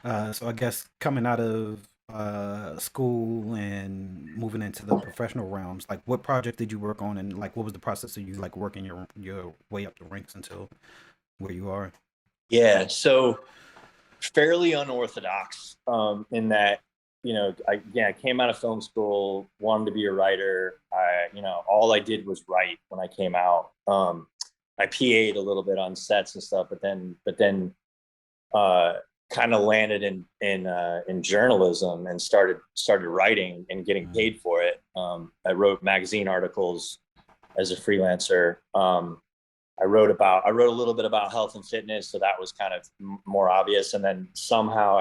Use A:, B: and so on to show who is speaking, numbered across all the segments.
A: So I guess coming out of school and moving into the professional realms, like what project did you work on, and like what was the process of you like working your way up the ranks until where you are?
B: Yeah, so fairly unorthodox in that, I came out of film school, wanted to be a writer. All I did was write when I came out. I PA'd a little bit on sets and stuff, but then kind of landed in journalism and started writing and getting
A: Mm.
B: paid for it. I wrote magazine articles as a freelancer. I wrote a little bit about health and fitness, so that was kind of more obvious. And then somehow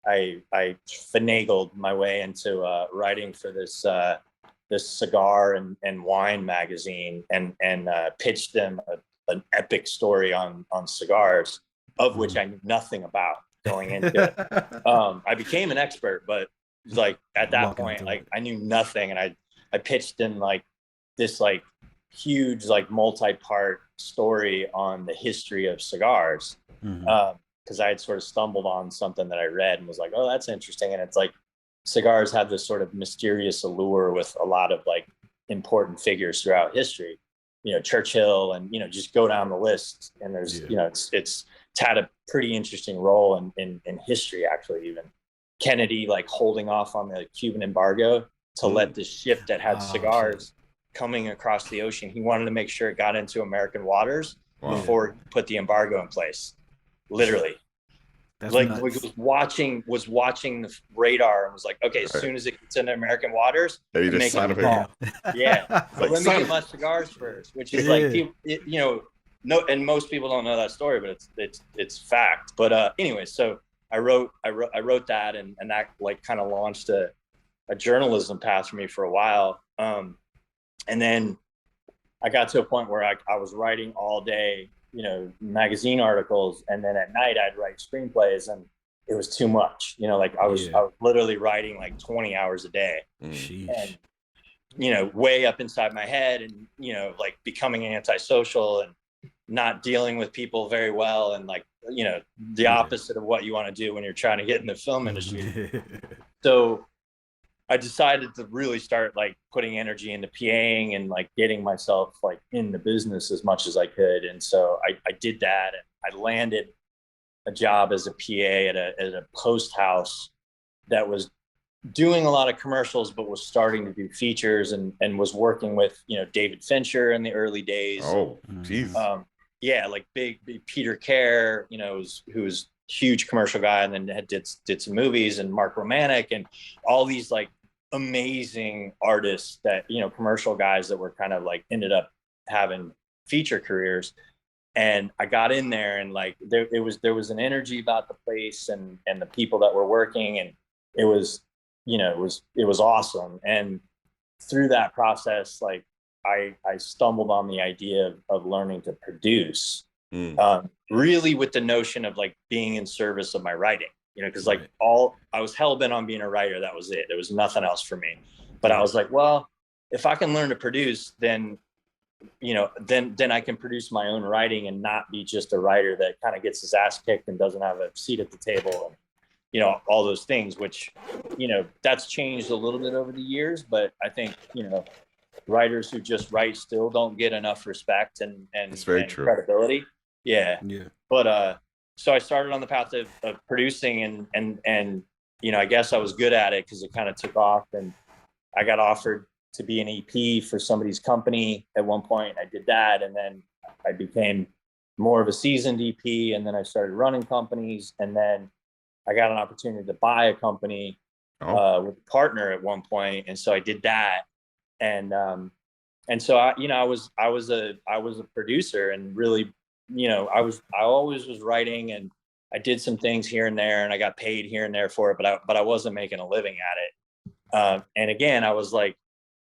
B: I finagled my way into writing for this cigar and wine magazine, and pitched them an epic story on cigars, of which
A: Mm.
B: I knew nothing about going into it. I became an expert, but like at that
A: Walking
B: point,
A: into
B: like
A: it.
B: I knew nothing, and I pitched in like this like huge like multi-part story on the history of cigars,
A: Hmm.
B: because I had sort of stumbled on something that I read and was like, oh, that's interesting. And it's like cigars have this sort of mysterious allure with a lot of like important figures throughout history. Churchill, and just go down the list. And there's
A: Yeah.
B: it's had a pretty interesting role in history, actually. Even Kennedy, like holding off on the Cuban embargo to let
C: Mm.
B: this ship that had
A: Oh shit.
B: cigars coming across the ocean. He wanted to make sure it got into American waters
C: Wow.
A: Yeah.
B: before he put the embargo in place. Literally,
A: That's
B: like
A: nuts.
B: was watching the radar and was like, okay, as
C: Right.
B: soon as it gets into American waters,
C: And you
B: I'm
C: just
B: making
C: sign
B: a
C: a paper.
A: Bam.
B: call. Yeah,
C: It's
B: but
C: like
B: let me
C: sign
B: get
C: it.
B: my cigars first, which is like
A: Yeah.
B: people, no, and most people don't know that story, but it's fact. But anyway, so I wrote that, and that like kind of launched a journalism path for me for a while. And then I got to a point where I was writing all day, magazine articles, and then at night I'd write screenplays, and it was too much. Like I was
A: Yeah.
B: I was literally writing like 20 hours a day,
C: Mm.
A: Sheesh.
B: and way up inside my head, and like becoming antisocial and not dealing with people very well, and like the
A: Yeah.
B: opposite of what you want to do when you're trying to get in the film industry.
A: Mhm.
B: So I decided to really start like putting energy into PAing and like getting myself like in the business as much as I could. And so I did that, and I landed a job as a PA at a post house that was doing a lot of commercials, but was starting to do features, and was working with, David Fincher in the early days.
C: Oh,
A: Mhm.
C: jeez.
B: Yeah, like big Peter Kerr, who was huge commercial guy, and then did some movies, and Mark Romanek, and all these like amazing artists that commercial guys that were kind of like ended up having feature careers. And I got in there, and like there was an energy about the place, and the people that were working, and it was it was awesome. And through that process, like I stumbled on the idea of learning to produce,
C: Mm.
B: really with the notion of like being in service of my writing, because like
A: Right.
B: all I was hell bent on being a writer. That was it. There was nothing else for me. But I
A: Yeah.
B: was like, well, if I can learn to produce, then then I can produce my own writing and not be just a writer that kind of gets his ass kicked and doesn't have a seat at the table, and all those things, which that's changed a little bit over the years. But I think writers who just write still don't get enough respect and
C: It's
B: and
C: very
B: and
C: true.
B: credibility. Yeah.
A: Yeah.
B: But so I started on the path of producing, and I guess I was good at it because it kind of took off, and I got offered to be an EP for somebody's company at one point. I did that, and then I became more of a seasoned EP, and then I started running companies, and then I got an opportunity to buy a company
C: Oh,
B: with a partner at one point, and so I did that. And so I was a producer, and really, I always was writing, and I did some things here and there, and I got paid here and there for it, but I wasn't making a living at it. And again, I was like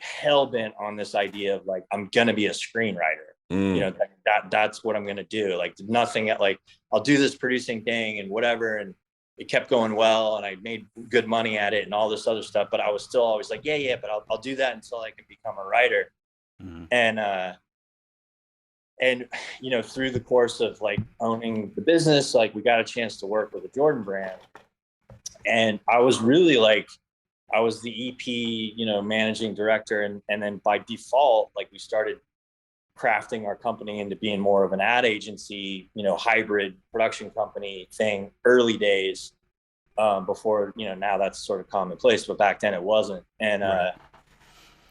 B: hell bent on this idea of like I'm gonna be a screenwriter.
C: mm.
B: That's what I'm gonna do. Like nothing like I'll do this producing thing and whatever. And it kept going well, and I made good money at it and all this other stuff. But I was still always like, yeah, but I'll do that until I can become a writer.
A: Mhm.
B: And And, through the course of like owning the business, like we got a chance to work with the Jordan brand. And I was really like, I was the EP, managing director. And then by default, like we started crafting our company into being more of an ad agency, hybrid production company thing, early days, before, now that's sort of commonplace, but back then it wasn't. And right.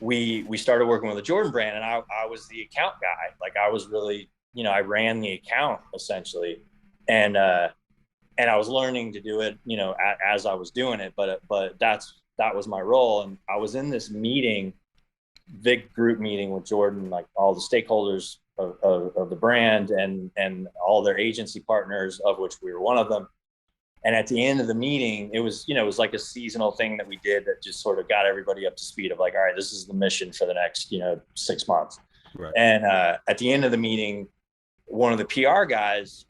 B: We started working with the Jordan brand, and I was the account guy. Like I was really, I ran the account essentially. And I was learning to do it, as I was doing it, but that was my role. And I was in this meeting, big group meeting with Jordan, like all the stakeholders of the brand and all their agency partners, of which we were one of them. And at the end of the meeting, it was like a seasonal thing that we did that just sort of got everybody up to speed of like, all right, this is the mission for the next, 6 months. Right. And at the end of the meeting, one of the PR guys,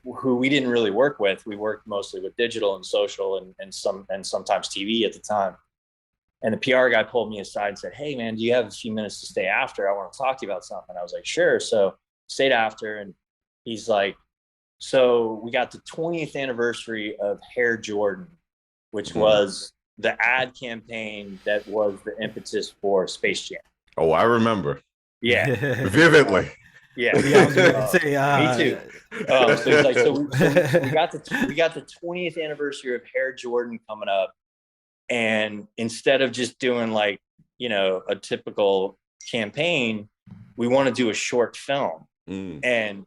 B: who we didn't really work with, we worked mostly with digital and social and sometimes TV at the time. And the PR guy pulled me aside and said, "Hey man, do you have a few minutes to stay after? I want to talk to you about something." I was like, "Sure." So stayed after, and he's like, "So we got the 20th anniversary of Hair Jordan, which was the ad campaign that was the impetus for Space Jam."
C: Oh, I remember.
B: Yeah.
C: Vividly.
B: Yeah.
A: I was going to say,
B: me too. So he's like, so we got the 20th anniversary of Hair Jordan coming up. And instead of just doing like, a typical campaign, we want to do a short film. And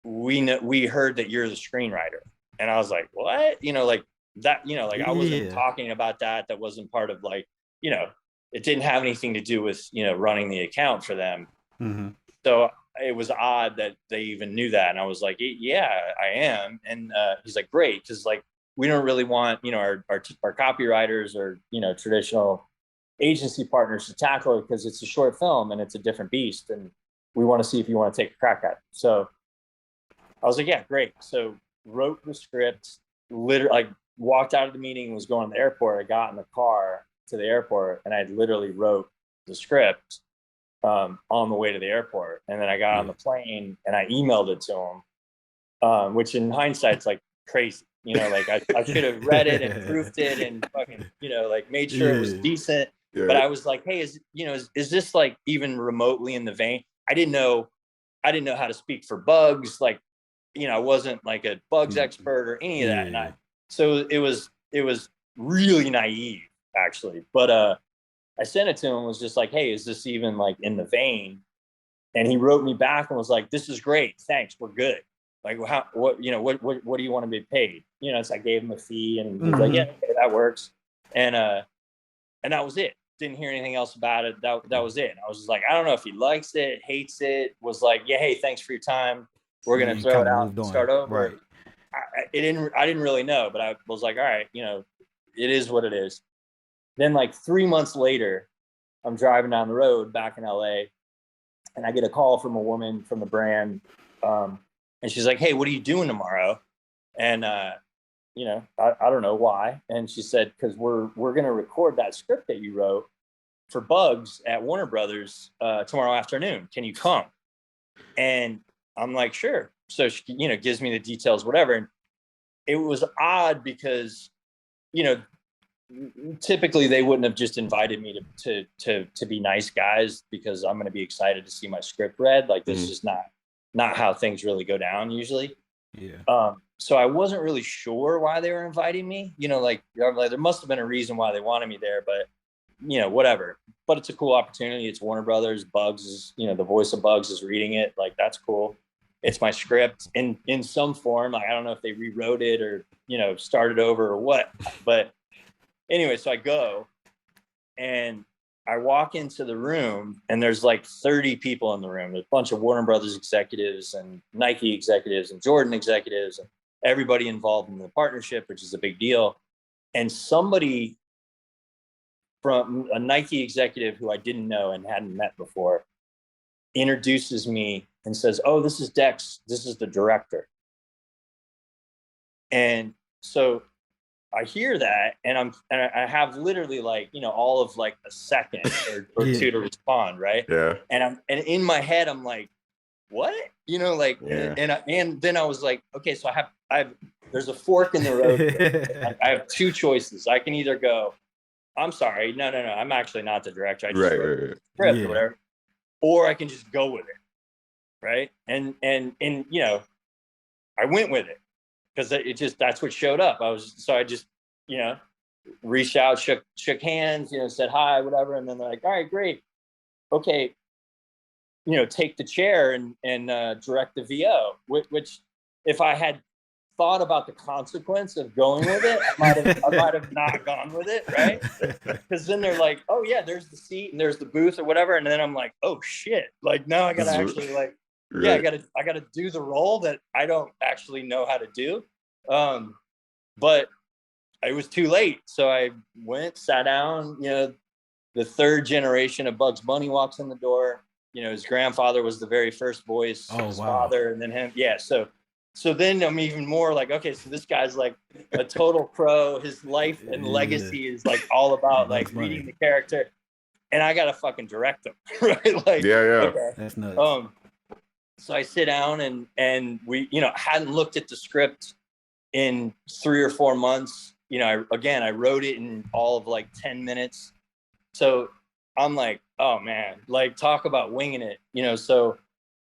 B: we heard that you're the screenwriter. And I was like, what? Like that, like I wasn't talking about that. That wasn't part of like, it didn't have anything to do with, running the account for them. Mm-hmm. So it was odd that they even knew that. And I was like, yeah, I am. And he's like, great. Cause like, we don't really want, our copywriters or, traditional agency partners to tackle it because it's a short film and it's a different beast. And we want to see if you want to take a crack at it. So I was like, yeah, great. So wrote the script, literally like walked out of the meeting, was going to the airport. I got in the car to the airport and I literally wrote the script on the way to the airport. And then I got on the plane and I emailed it to him, which in hindsight's like crazy. Like I should have read it and proofed it and fucking, like made sure it was decent. Yeah. But I was like, hey, is this like even remotely in the vein? I didn't know how to speak for bugs. Like, I wasn't like a bugs expert or any of that. And so it was really naive actually. But I sent it to him, was just like, hey, is this even like in the vein? And he wrote me back and was like, this is great. Thanks. We're good. Like, what do you want to be paid? So I gave him a fee and he was like, yeah, okay, that works. And that was it. Didn't hear anything else about it. That was it. And I was just like, I don't know if he likes it, hates it, was like, yeah, hey, thanks for your time. We're going to throw it out and start over. Right. I didn't really know, but I was like, all right, it is what it is. Then like 3 months later, I'm driving down the road back in LA and I get a call from a woman from the brand. And she's like, hey, what are you doing tomorrow? And, I don't know why. And she said, because we're going to record that script that you wrote for Bugs at Warner Brothers tomorrow afternoon. Can you come? And I'm like, sure. So she, gives me the details, whatever. And it was odd because, typically they wouldn't have just invited me to be nice guys because I'm going to be excited to see my script read. Like this is not how things really go down usually. Yeah. So I wasn't really sure why they were inviting me, like there must've been a reason why they wanted me there, but whatever, but it's a cool opportunity. It's Warner Brothers. Bugs is, the voice of Bugs is reading it. Like, that's cool. It's my script in some form. Like, I don't know if they rewrote it or, started over or what, but anyway, so I go and I walk into the room and there's like 30 people in the room. There's a bunch of Warner Brothers executives and Nike executives and Jordan executives and everybody involved in the partnership, which is a big deal. And somebody from a Nike executive who I didn't know and hadn't met before introduces me and says, oh, this is Dex. This is the director. And so I hear that and I have literally like, all of like a second or two to respond. Right.
C: Yeah.
B: And in my head, I'm like, what? You know, like,
C: Yeah.
B: and then I was like, okay, so I have there's a fork in the road here. I have two choices. I can either go, I'm sorry, no, I'm actually not the director. I just wrote the script or whatever, or I can just go with it, right? And you know, I went with it because that's what showed up. I just, you know, reached out, shook hands, you know, said hi, whatever, and then they're like, all right, great, okay, you know, take the chair and direct the VO. Which, if I had thought about the consequence of going with it, I might have not gone with it, right? Because then they're like, oh yeah, there's the seat and there's the booth or whatever, and then I'm like, oh shit, like now I gotta actually like, yeah, I gotta do the role that I don't actually know how to do. But it was too late, so I went, sat down. You know, the third generation of Bugs Bunny walks in the door. You know, his grandfather was the very first voice, his father, and then him. Yeah, so then I'm even more like, okay, so this guy's like a total pro. His life and legacy is like all about like reading the character, and I gotta fucking direct him, right? Like, okay,
A: that's nuts.
B: So I sit down and we, you know, hadn't looked at the script in 3 or 4 months. You know, I wrote it in all of like 10 minutes. So I'm like, oh man, like talk about winging it, you know. So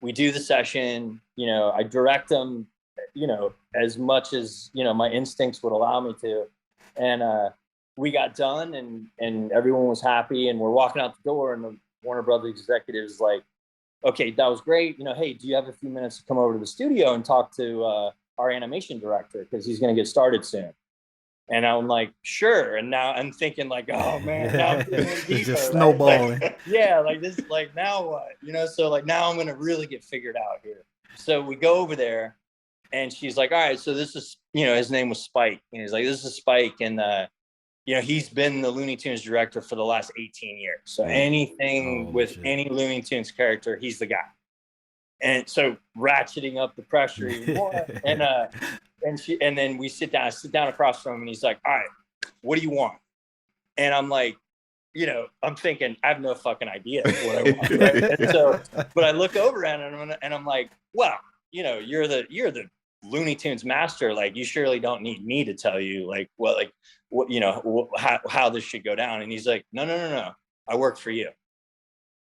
B: we do the session, you know, I direct them, you know, as much as, you know, my instincts would allow me to. And we got done and everyone was happy, and we're walking out the door, and the Warner Brothers executive is like, okay, that was great. You know, hey, do you have a few minutes to come over to the studio and talk to our animation director, because he's going to get started soon? And I'm like, sure. And now I'm thinking like, oh man, now I'm
A: it's just snowballing.
B: Like, yeah, like this, like now what? You know, so like now I'm gonna really get figured out here. So we go over there, and she's like, all right, so this is, you know, his name was Spike, and he's like, this is Spike, and you know, he's been the Looney Tunes director for the last 18 years. So anything with any Looney Tunes character, he's the guy. And so ratcheting up the pressure even more. And then we sit down across from him, and he's like, all right, what do you want? And I'm like, you know, I'm thinking, I have no fucking idea what I want. Right? And so, but I look over at him and I'm like, well, you know, you're the Looney Tunes master. Like, you surely don't need me to tell you like what, you know, how this should go down. And he's like, no. I work for you.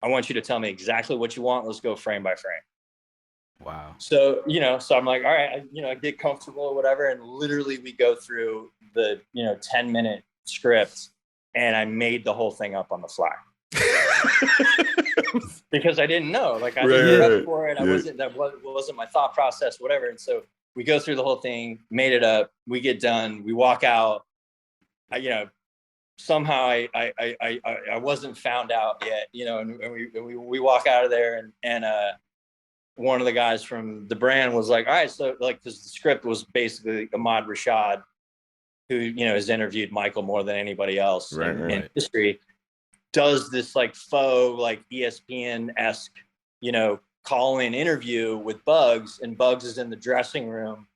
B: I want you to tell me exactly what you want. Let's go frame by frame.
A: Wow.
B: So, you know, so I'm like, all right, I get comfortable or whatever. And literally we go through the, you know, 10-minute script, and I made the whole thing up on the fly. Because I didn't know, like I didn't prep for it. That wasn't my thought process, whatever. And so we go through the whole thing, made it up. We get done. We walk out. You know, somehow I wasn't found out yet, you know, and we walk out of there, and one of the guys from the brand was like, all right, so like, because the script was basically Ahmad Rashad, who, you know, has interviewed Michael more than anybody else in history, does this like faux, like ESPN-esque, you know, call-in interview with Bugs, and Bugs is in the dressing room,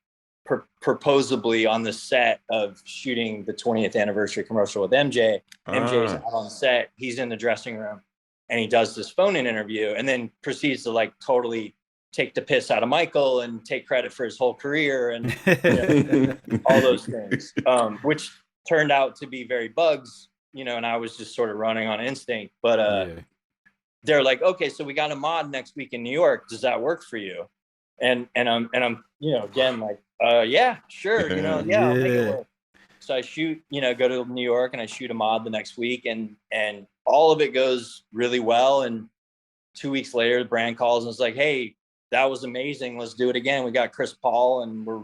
B: purposably on the set of shooting the 20th anniversary commercial with MJ. MJ's out on set, he's in the dressing room, and he does this phone-in interview, and then proceeds to like totally take the piss out of Michael and take credit for his whole career and, you know, all those things, which turned out to be very Bugs, you know, and I was just sort of running on instinct. But they're like, okay, so we got a mod next week in New York. Does that work for you? And I'm, you know, again, like, yeah, sure, you know, yeah, I'll make it work. So I shoot, you know, go to New York, and I shoot a mod the next week, and all of it goes really well. And 2 weeks later, the brand calls and is like, hey, that was amazing. Let's do it again. We got Chris Paul, and we're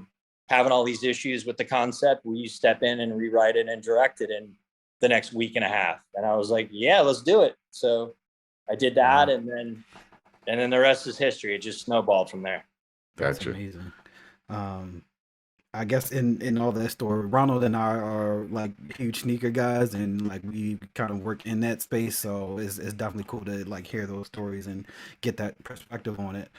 B: having all these issues with the concept. Will you step in and rewrite it and direct it in the next week and a half? And I was like, yeah, let's do it. So I did that. And then the rest is history. It just snowballed from there.
A: That's amazing. I guess in all that story, Ronald and I are like huge sneaker guys, and like we kind of work in that space. So it's definitely cool to like hear those stories and get that perspective on it.